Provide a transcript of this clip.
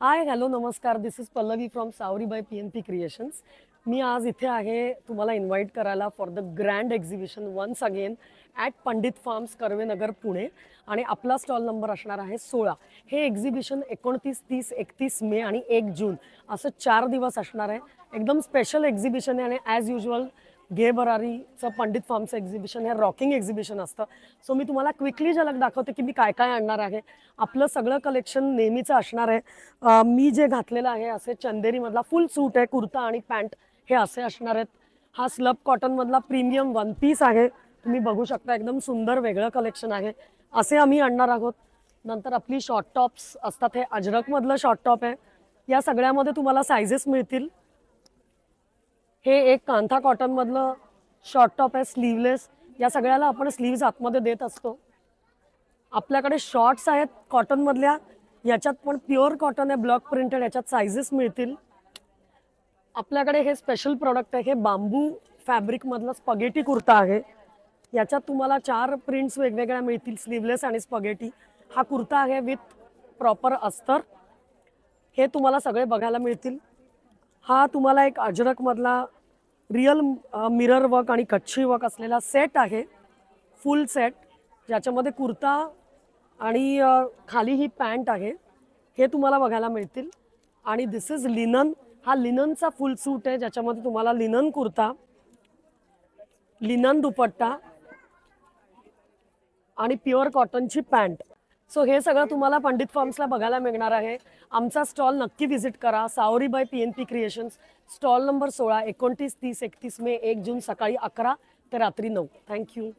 हाय hello नमस्कार. This is Pallavi from Saavari by PNP creations. मी आज इथे आहे तुम्हाला इन्व्हाइट करायला for the grand exhibition once again at Pandit farms Karvenagar Pune. आणि आपला स्टॉल नंबर असणार आहे 16. हे एक्झिबिशन 29, 30, 31 मे आणि 1 जून असं 4 दिवस असणार आहे. एकदम स्पेशल एक्झिबिशन आहे आणि ॲज युजल घे भरारीचं पंडित फार्मचं एक्झिबिशन हे रॉकिंग एक्झिबिशन असतं. सो मी तुम्हाला क्विकली झलक दाखवते की मी काय काय आणणार आहे. आपलं सगळं कलेक्शन नेहमीचं असणार आहे. मी जे घातलेलं आहे असे चंदेरीमधला फुल सूट आहे, कुर्ता आणि पॅन्ट हे असे असणार आहेत. हा स्लब कॉटनमधला प्रीमियम वन पीस आहे, तुम्ही बघू शकता. एकदम सुंदर वेगळं कलेक्शन आहे, असे आम्ही आणणार आहोत. नंतर आपली शॉर्ट टॉप्स असतात, हे अजरकमधलं शॉर्ट टॉप आहे. या सगळ्यामध्ये तुम्हाला सायझेस मिळतील. हे एक कांथा कॉटनमधलं शॉर्ट टॉप आहे, स्लीवलेस. या सगळ्याला आपण स्लीव्ज आतमध्ये देत असतो. आपल्याकडे शॉर्ट्स आहेत कॉटनमधल्या, याच्यात पण प्युअर कॉटन आहे, ब्लॉक प्रिंटेड. याच्यात सायझेस मिळतील. आपल्याकडे हे स्पेशल प्रोडक्ट आहे, हे बांबू फॅब्रिकमधलं स्पगेटी कुर्ता आहे. याच्यात तुम्हाला 4 प्रिंट्स वेगवेगळ्या मिळतील, स्लीवलेस आणि स्पगेटी. हा कुर्ता आहे विथ प्रॉपर अस्तर. हे तुम्हाला सगळे बघायला मिळतील. हा तुम्हाला एक अजरकमधला रिअल मिरर वर्क आणि कच्छी वर्क असलेला सेट आहे, फुल सेट, ज्याच्यामध्ये कुर्ता आणि खाली ही पॅन्ट आहे. हे तुम्हाला बघायला मिळतील. आणि दिस इज लिनन. हा लिननचा फुल सूट आहे, ज्याच्यामध्ये तुम्हाला लिनन कुर्ता, लिनन दुपट्टा आणि प्युअर कॉटनची पॅन्ट. सो हे सगळं तुम्हाला पंडित फार्म्सला बघायला मिळणार आहे. आमचा स्टॉल नक्की व्हिजिट करा. सावरी by PNP creations, stall number 16, 29, 30, 31 May, 1 June, सकाळी 11 ते रात्री 9. थँक्यू.